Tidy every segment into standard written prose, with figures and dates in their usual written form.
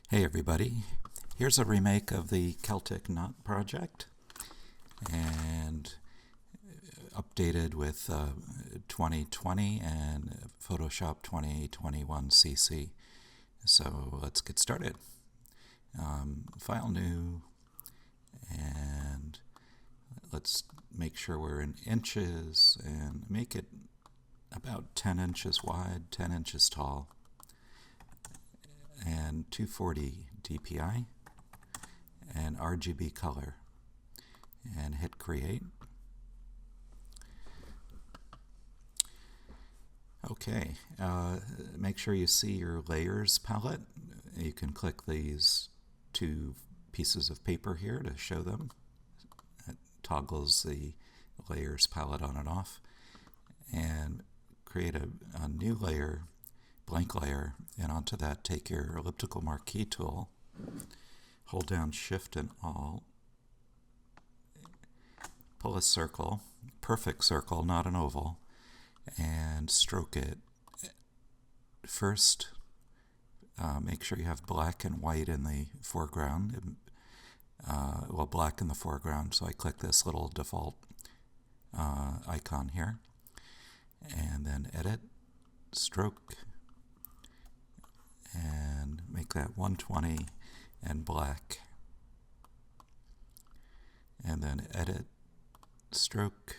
Hey everybody, here's a remake of the Celtic Knot project and updated with 2020 and Photoshop 2021 CC. So let's get started. File new, and let's make sure we're in inches and make it about 10 inches wide, 10 inches tall, and 240 DPI and RGB color, and hit create. Okay, make sure you see your layers palette. You can click these two pieces of paper here to show them. It toggles the layers palette on and off, and create a new layer, blank layer, and onto that take your elliptical marquee tool, hold down Shift and Alt, pull a circle, perfect circle, not an oval, and stroke it. First, make sure you have black and white in the foreground, well, black in the foreground, so I click this little default icon here, and then edit, stroke, and make that 120 and black, and then edit, stroke,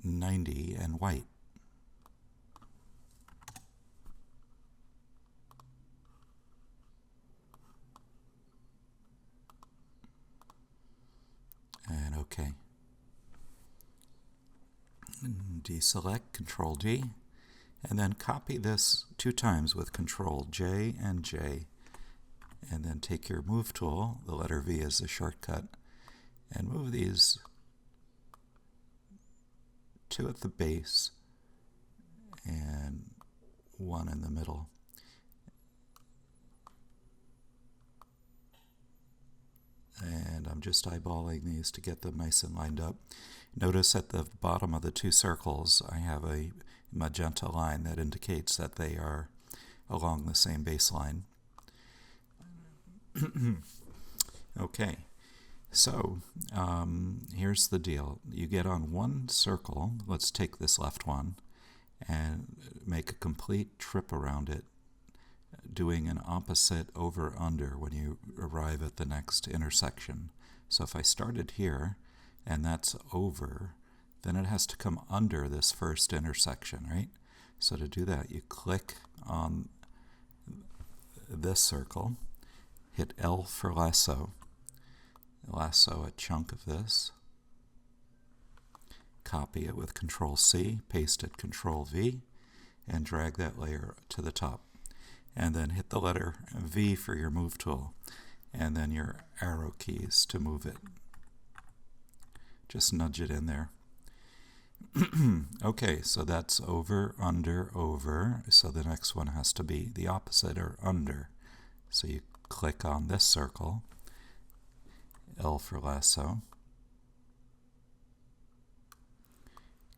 90 and white. And OK. Deselect, Control D, and then copy this 2 times with Control J and J, and then take your Move tool, the letter V is the shortcut, and move these 2 at the base and 1 in the middle. And I'm just eyeballing these to get them nice and lined up. Notice at the bottom of the 2 circles I have a magenta line that indicates that they are along the same baseline. Okay, so here's the deal. You get on one circle, let's take this left one, and make a complete trip around it, doing an opposite over-under when you arrive at the next intersection. So if I started here, and that's over, then it has to come under this first intersection, right? So to do that, you click on this circle, hit L for lasso, lasso a chunk of this, copy it with Control C, paste it Control V, and drag that layer to the top. And then hit the letter V for your Move tool, and then your arrow keys to move it. Just nudge it in there. Okay, so that's over, under, over, so the next one has to be the opposite, or under. So you click on this circle, L for lasso,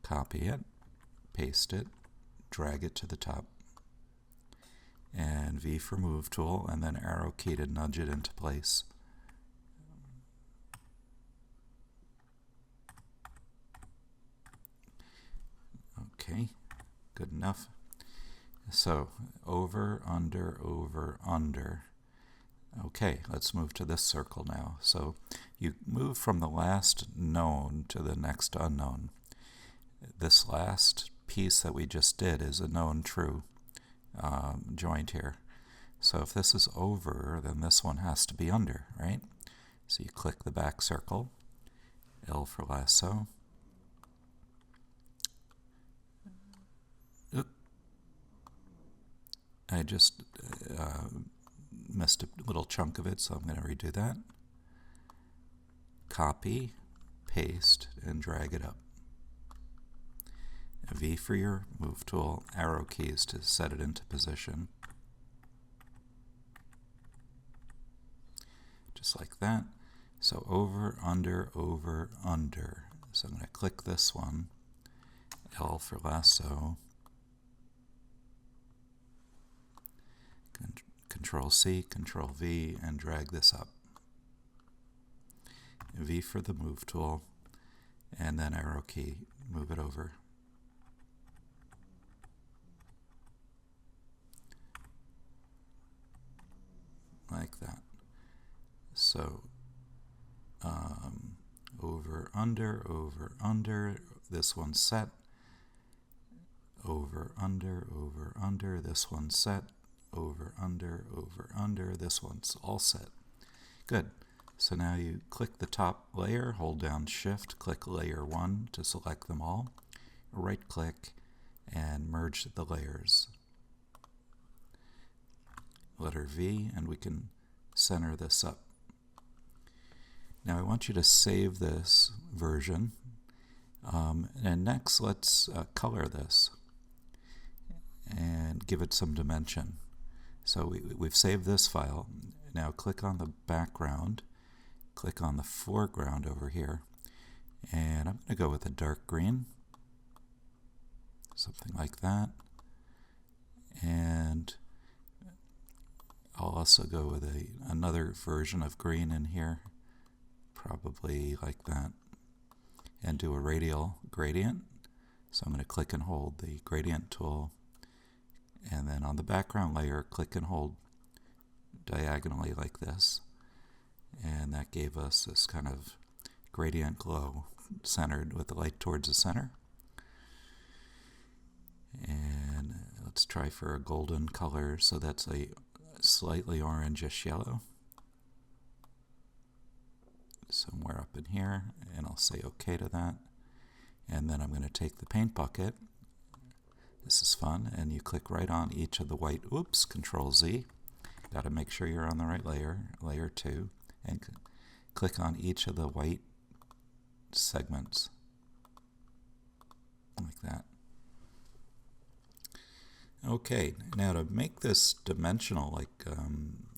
copy it, paste it, drag it to the top, and V for Move tool, and then arrow key to nudge it into place. Okay, good enough. So over, under, over, under. Okay, let's move to this circle now. So you move from the last known to the next unknown. This last piece that we just did is a known true joint here. So if this is over, then this one has to be under, right? So you click the back circle, L for lasso. I just missed a little chunk of it, so I'm going to redo that. Copy, paste, and drag it up. V for your Move tool, arrow keys to set it into position. Just like that. So over, under, over, under. So I'm going to click this one, L for lasso, Control C, Control V, and drag this up. V for the move tool, and then arrow key, move it over. Like that. So over, under, this one's set. Over, under, this one's set. Over, under, this one's all set. Good. So now you click the top layer, hold down Shift, click Layer 1 to select them all, right click, and merge the layers. Letter V, and we can center this up. Now I want you to save this version, and next let's color this and give it some dimension. So we've saved this file. Now click on the background, click on the foreground over here, and I'm going to go with a dark green, something like that, and I'll also go with another version of green in here, probably like that, and do a radial gradient. So I'm going to click and hold the gradient tool, and then on the background layer, click and hold diagonally like this, and that gave us this kind of gradient glow centered with the light towards the center. And let's try for a golden color, so that's a slightly orangish yellow, somewhere up in here, and I'll say OK to that. And then I'm going to take the paint bucket. This is fun, and you click right on each of the white, Control Z, got to make sure you're on the right layer, layer 2, and click on each of the white segments, like that. Okay, now to make this dimensional, like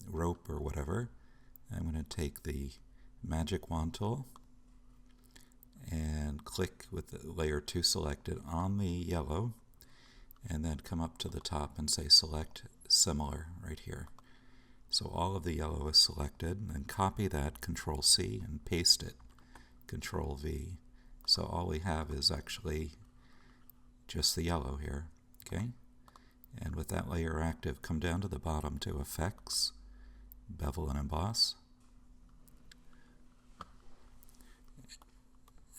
rope or whatever, I'm going to take the magic wand tool and click with the layer 2 selected on the yellow, and then come up to the top and say select similar right here. So all of the yellow is selected, and then copy that, Control C, and paste it, Control V. So all we have is actually just the yellow here, okay? And with that layer active, come down to the bottom to Effects, Bevel and Emboss.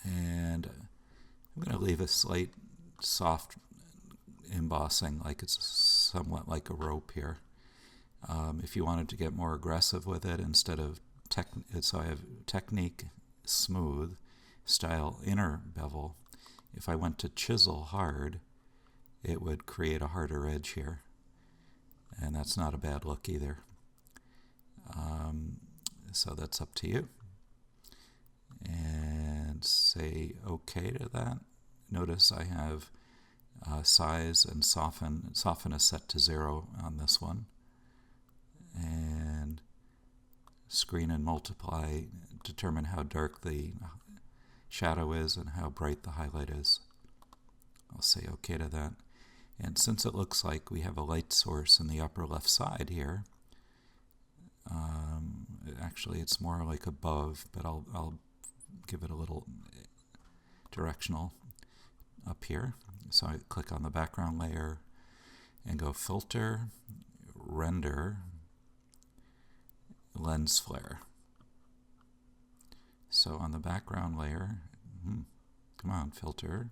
And I'm going to leave a slight soft embossing, like it's somewhat like a rope here. If you wanted to get more aggressive with it, instead of so I have Technique Smooth, Style Inner Bevel. If I went to Chisel Hard, it would create a harder edge here, and that's not a bad look either. So that's up to you. And say OK to that. Notice I have size and soften. Soften is set to 0 on this one. And screen and multiply determine how dark the shadow is and how bright the highlight is. I'll say OK to that. And since it looks like we have a light source in the upper left side here, actually it's more like above, but I'll give it a little directional up here. So I click on the background layer and go Filter, Render, Lens Flare. So on the background layer, come on, Filter.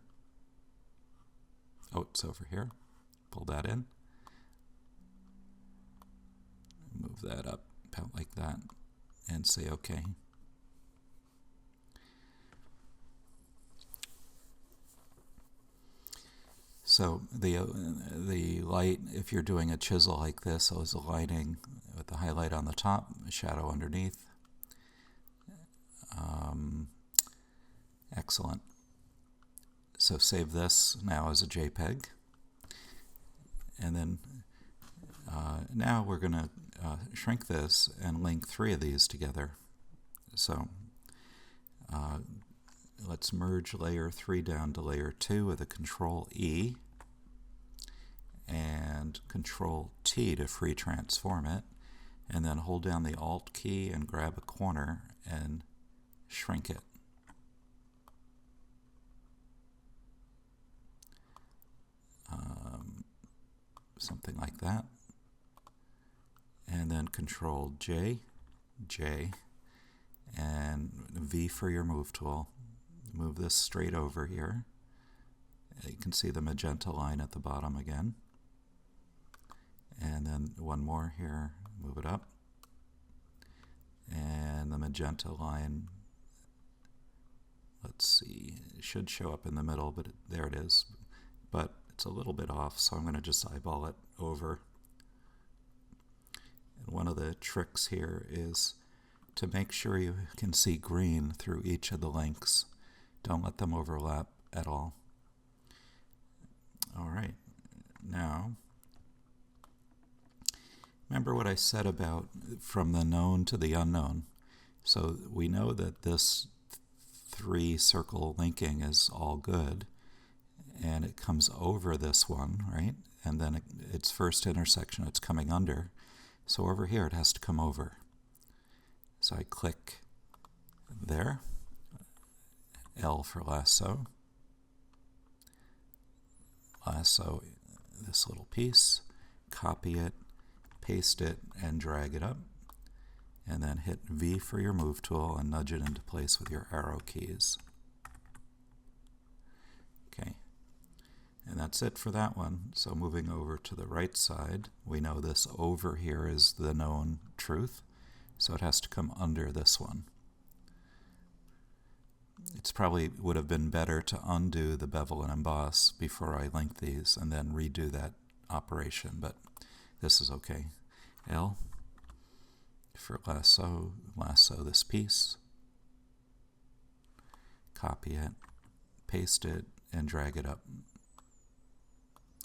Oh, it's over here. Pull that in. Move that up about like that and say OK. So the light, if you're doing a chisel like this, is the lighting with the highlight on the top, a shadow underneath. Excellent. So save this now as a JPEG. And then now we're going to shrink this and link 3 of these together. So let's merge layer 3 down to layer 2 with a Control E and Control T to free transform it. and then hold down the Alt key and grab a corner and shrink it. Something like that. And then Control J, J, and V for your move tool. Move this straight over here. You can see the magenta line at the bottom again. And then one more here, move it up. And the magenta line, let's see, it should show up in the middle, but there it is. But it's a little bit off, so I'm going to just eyeball it over. And one of the tricks here is to make sure you can see green through each of the links. Don't let them overlap at all. All right, now, remember what I said about from the known to the unknown. So we know that this 3-circle linking is all good, and it comes over this one, right? And then its first intersection, it's coming under. So over here, it has to come over. So I click there, L for lasso. Lasso this little piece, copy it, paste it, and drag it up. And then hit V for your move tool and nudge it into place with your arrow keys. Okay. And that's it for that one. So moving over to the right side, we know this over here is the known truth, so it has to come under this one. It's probably would have been better to undo the bevel and emboss before I link these and then redo that operation, but this is okay. L for lasso, lasso this piece, copy it, paste it, and drag it up.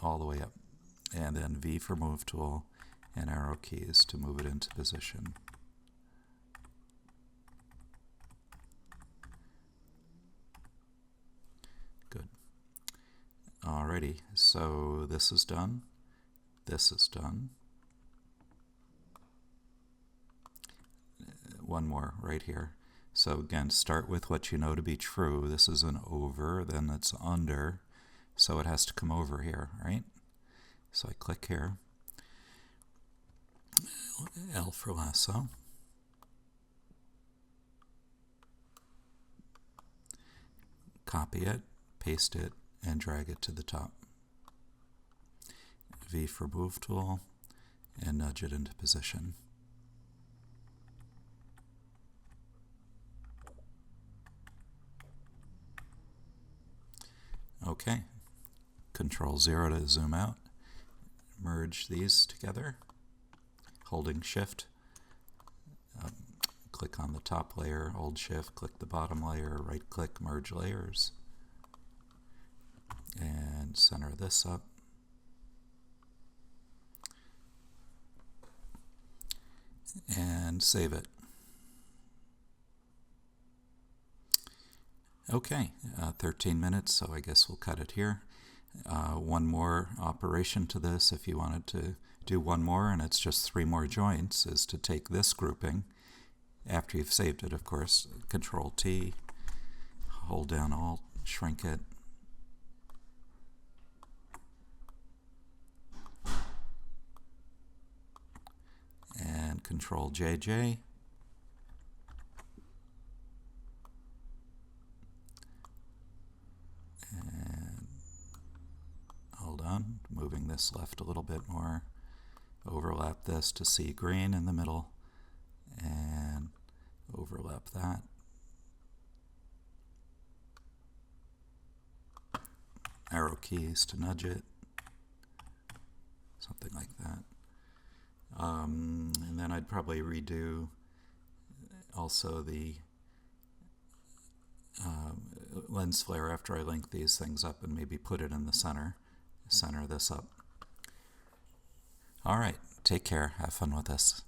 All the way up, and then V for move tool and arrow keys to move it into position. Good. Alrighty, so this is done. This is done. One more right here. So again, start with what you know to be true. This is an over, then it's under. So it has to come over here, right? So I click here, L for lasso, copy it, paste it, and drag it to the top. V for move tool, and nudge it into position. Okay. Control 0 to zoom out, merge these together, holding Shift, click on the top layer, hold Shift, click the bottom layer, right click, merge layers, and center this up. And save it. Okay, 13 minutes, so I guess we'll cut it here. One more operation to this, if you wanted to do one more, and it's just 3 more joints, is to take this grouping, after you've saved it, of course, Control T, hold down Alt, shrink it, and Control JJ, moving this left a little bit more, overlap this to see green in the middle, and overlap that. Arrow keys to nudge it, something like that. And then I'd probably redo also the lens flare after I link these things up and maybe put it in the center. Center this up. All right, take care. Have fun with this.